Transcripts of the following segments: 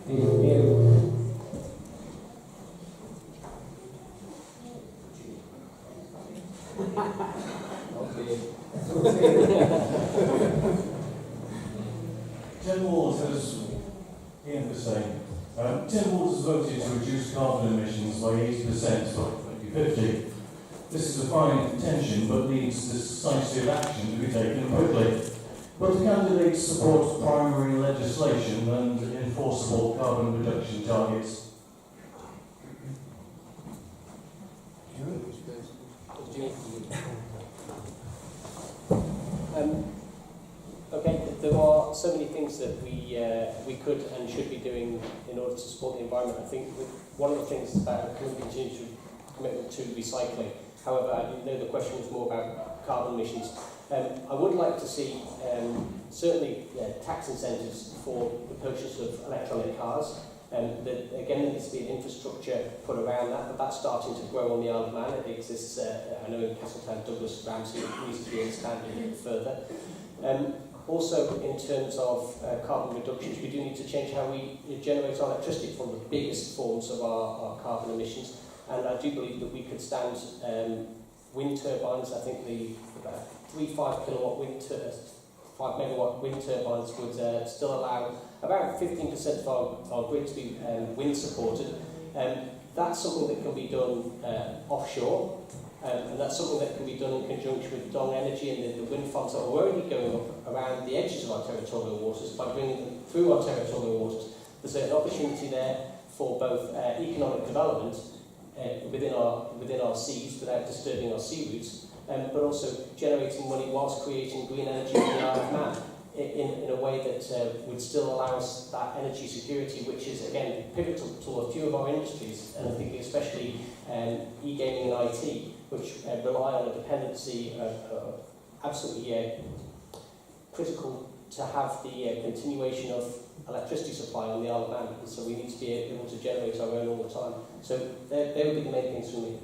Tim Waters, Ian was saying, Tim Waters voted to reduce carbon emissions by 80% by 2050. This is a fine intention, but needs decisive action to be taken quickly. But the candidates support primary legislation and enforceable carbon reduction targets. Okay, there are so many things that we could and should be doing in order to support the environment. I think one of the things is about a commitment to recycling. However, I didn't know the question was more about carbon emissions. I would like to see certainly tax incentives for the purchase of electronic cars. Again, there needs to be an infrastructure put around that, but that's starting to grow on the Isle of Man. It exists, I know in Castletown, Douglas, Ramsey, it needs to be expanded a bit further. Also, in terms of carbon reductions, we do need to change how we generate our electricity. It's one of the biggest forms of our carbon emissions, and I do believe that we could stand wind turbines. I think the 5 kilowatt wind 5 megawatt wind turbines would still allow about 15% of our grid to be wind supported. That's something that can be done offshore, and that's something that can be done in conjunction with Dong Energy and the wind farms that are already going up around the edges of our territorial waters. By bringing them through our territorial waters, there's an opportunity there for both economic development within our seas without disturbing our sea routes, but also generating money whilst creating green energy in the Isle of Man in a way that would still allow us that energy security, which is, again, pivotal to a few of our industries, and I think especially e-gaming and IT, which rely on a dependency absolutely critical to have the continuation of electricity supply on the Isle of Man, and so we need to be able to generate our own all the time. So they would be the main things for me.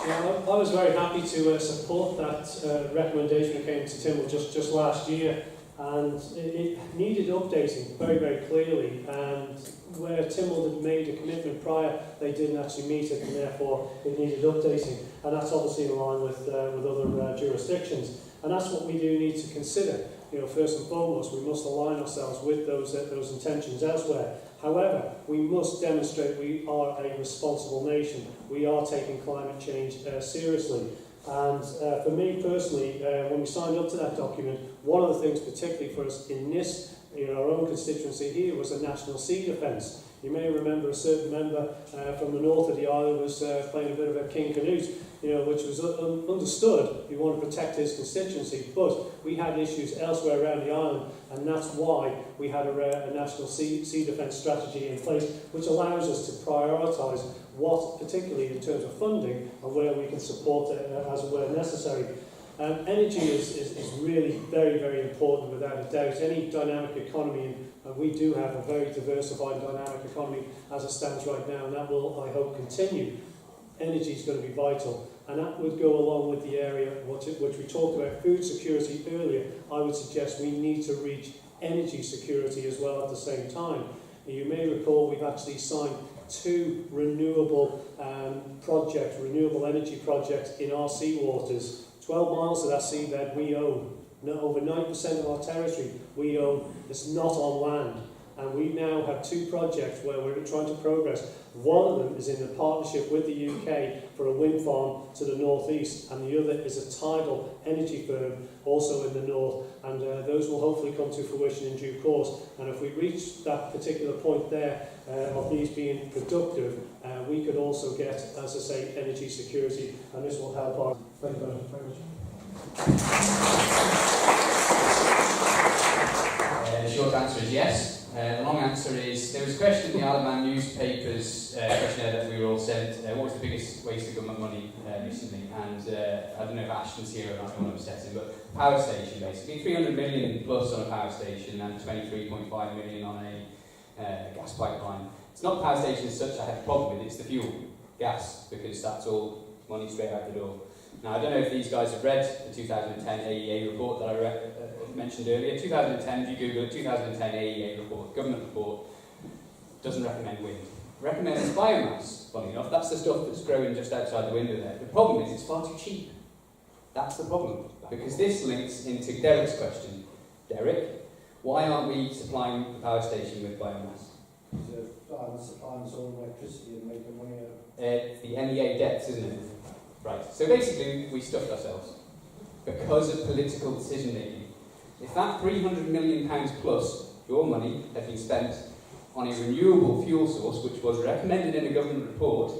Yeah, I was very happy to support that recommendation that came to Tynwald just last year, and it needed updating very, very clearly, and where Tynwald had made a commitment prior, they didn't actually meet it, and therefore it needed updating, and that's obviously in line with other jurisdictions, and that's what we do need to consider. First and foremost, we must align ourselves with those intentions elsewhere. However, we must demonstrate we are a responsible nation. We are taking climate change seriously. And for me personally, when we signed up to that document, one of the things particularly for us in this, our own constituency here, was a national sea defence. You may remember a certain member from the north of the island was playing a bit of a King Canute, which was understood. He wanted to protect his constituency, but we had issues elsewhere around the island, and that's why we had a national sea defence strategy in place, which allows us to prioritise what, particularly in terms of funding, and where we can support as and where necessary. Energy is really very, very important without a doubt. Any dynamic economy, and we do have a very diversified dynamic economy as it stands right now, and that will, I hope, continue. Energy is going to be vital, and that would go along with the area which we talked about, food security earlier. I would suggest we need to reach energy security as well at the same time. And you may recall we've actually signed 2 renewable energy projects in our seawaters. 12 miles of that seabed we own. Over 90% of our territory we own. It's not on land. And we now have 2 projects where we're trying to progress. One of them is in a partnership with the UK for a wind farm to the northeast, and the other is a tidal energy firm also in the north, and those will hopefully come to fruition in due course. And if we reach that particular point there of these being productive, we could also get, as I say, energy security, and this will help our... Thank you very much. The short answer is yes. The long answer is, there was a question in the Isle of Man newspapers questionnaire that we were all sent, what was the biggest waste of government money recently? And I don't know if Ashton's here or not, I don't want to upset him, but power station basically, 300 million plus on a power station and 23.5 million on a gas pipeline. It's not the power station as such I have a problem with, it's the fuel, gas, because that's all money straight out the door. Now, I don't know if these guys have read the 2010 AEA report that I mentioned earlier. 2010, if you Google it, 2010 AEA report, government report, doesn't recommend wind. Recommends biomass, funny enough. That's the stuff that's growing just outside the window there. The problem is it's far too cheap. That's the problem. Because this links into Derek's question. Derek, why aren't we supplying the power station with biomass? Supplying us all electricity and making money out of it. The MEA debts, isn't it? Right. So basically, we stuffed ourselves because of political decision making. If that £300 million plus your money had been spent on a renewable fuel source, which was recommended in a government report,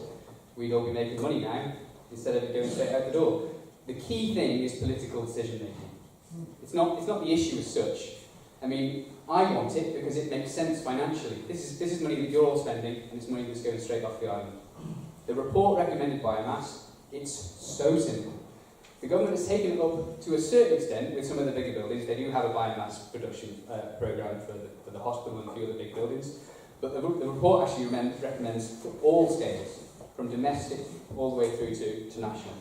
we'd all be making money now instead of it going straight out the door. The key thing is political decision making. It's not the issue as such. I mean, I want it because it makes sense financially. This is money that you're all spending, and it's money that's going straight off the island. The report recommended biomass. It's so simple. The government has taken it up to a certain extent with some of the bigger buildings. They do have a biomass production programme for the hospital and a few of the big buildings. But the report actually recommends for all scales, from domestic all the way through to national.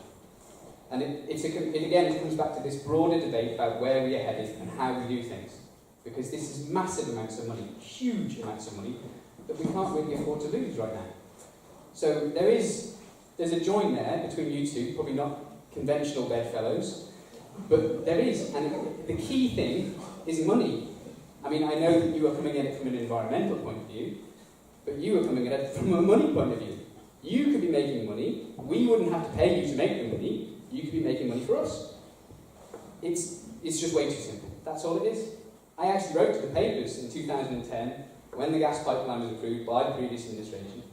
And it again comes back to this broader debate about where we are headed and how we do things. Because this is massive amounts of money, huge amounts of money, that we can't really afford to lose right now. So there's a join there between you two, probably not conventional bedfellows, but there is. And the key thing is money. I mean, I know that you are coming at it from an environmental point of view, but you are coming at it from a money point of view. You could be making money. We wouldn't have to pay you to make the money. You could be making money for us. It's just way too simple. That's all it is. I actually wrote to the papers in 2010 when the gas pipeline was approved by the previous administration,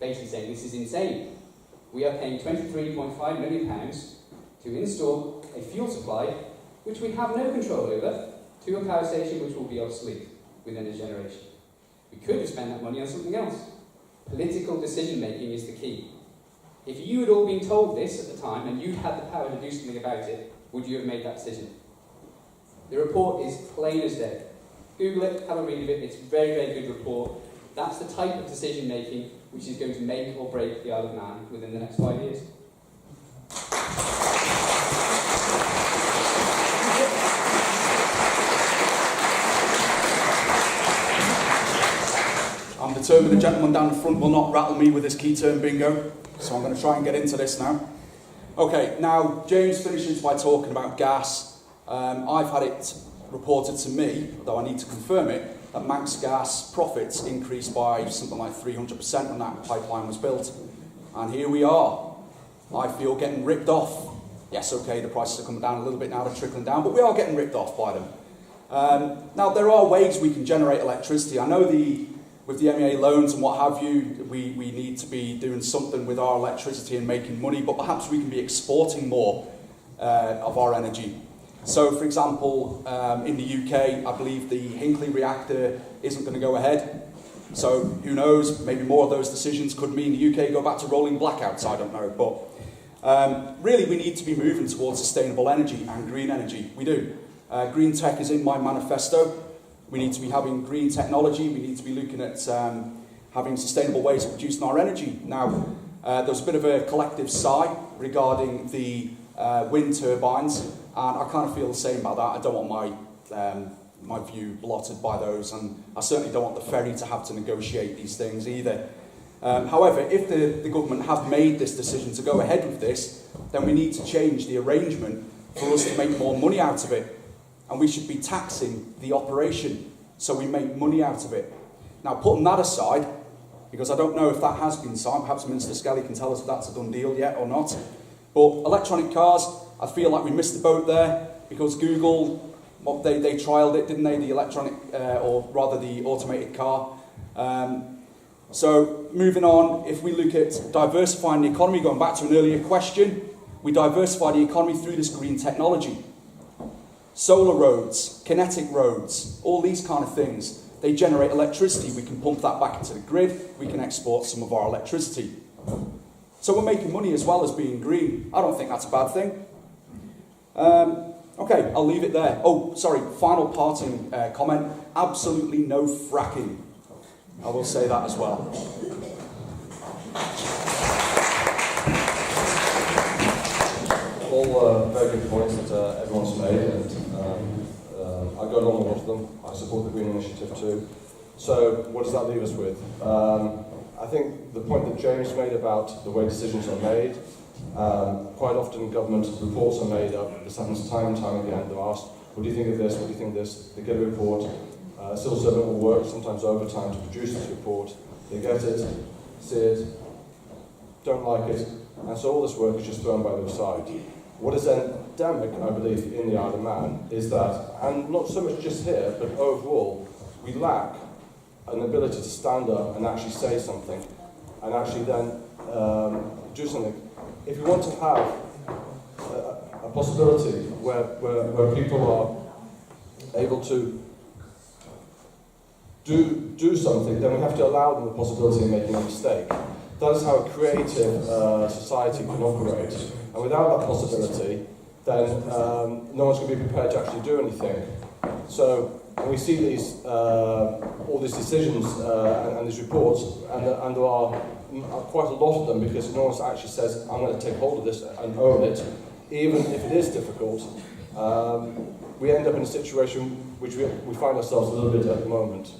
basically saying this is insane. We are paying £23.5 million to install a fuel supply which we have no control over to a power station which will be obsolete within a generation. We could have spent that money on something else. Political decision making is the key. If you had all been told this at the time and you'd had the power to do something about it, would you have made that decision? The report is plain as day. Google it, have a read of it, it's a very, very good report. That's the type of decision making which is going to make or break the Isle of Man within the next 5 years. I'm determined the gentleman down the front will not rattle me with this key term bingo, so I'm going to try and get into this now. Okay, now James finishes by talking about gas. I've had it reported to me, though I need to confirm it, that Manx Gas profits increased by something like 300% when that pipeline was built. And here we are. I feel getting ripped off. Yes, okay, the prices are coming down a little bit now, they're trickling down, but we are getting ripped off by them. Now, there are ways we can generate electricity. I know with the MEA loans and what have you, we need to be doing something with our electricity and making money, but perhaps we can be exporting more of our energy. So, for example, in the UK, I believe the Hinkley reactor isn't going to go ahead. So, who knows, maybe more of those decisions could mean the UK go back to rolling blackouts, I don't know. But really, we need to be moving towards sustainable energy and green energy. We do. Green tech is in my manifesto. We need to be having green technology. We need to be looking at having sustainable ways of producing our energy. Now, there's a bit of a collective sigh regarding the wind turbines. And I kind of feel the same about that. I don't want my view blotted by those, and I certainly don't want the ferry to have to negotiate these things either. However, if the government have made this decision to go ahead with this, then we need to change the arrangement for us to make more money out of it. And we should be taxing the operation so we make money out of it. Now, putting that aside, because I don't know if that has been signed, perhaps Minister Skelly can tell us if that's a done deal yet or not. But electronic cars, I feel like we missed the boat there because Google, they trialled it, didn't they? The electronic, or rather the automated car. So moving on, if we look at diversifying the economy, going back to an earlier question, we diversify the economy through this green technology. Solar roads, kinetic roads, all these kind of things, they generate electricity. We can pump that back into the grid. We can export some of our electricity. So we're making money as well as being green. I don't think that's a bad thing. Okay, I'll leave it there. Oh, sorry, final parting comment. Absolutely no fracking. I will say that as well. all very good points that everyone's made, and I go along with a lot of them. I support the Green Initiative too. So what does that leave us with? I think the point that James made about the way decisions are made, quite often government reports are made up. This happens time and time again. They're asked, what do you think of this? What do you think of this? They get a report. Civil servant will work sometimes overtime to produce this report. They get it, see it, don't like it, and so all this work is just thrown by the side. What is endemic, I believe, in the Isle of Man is that, and not so much just here, but overall, we lack an ability to stand up and actually say something, and actually then do something. If you want to have a possibility where people are able to do something, then we have to allow them the possibility of making a mistake. That is how a creative society can operate. And without that possibility, then no one's going to be prepared to actually do anything. So when we see these, all these decisions and these reports, and there are quite a lot of them, because no one actually says, I'm going to take hold of this and own it, even if it is difficult, we end up in a situation which we find ourselves a little bit at the moment.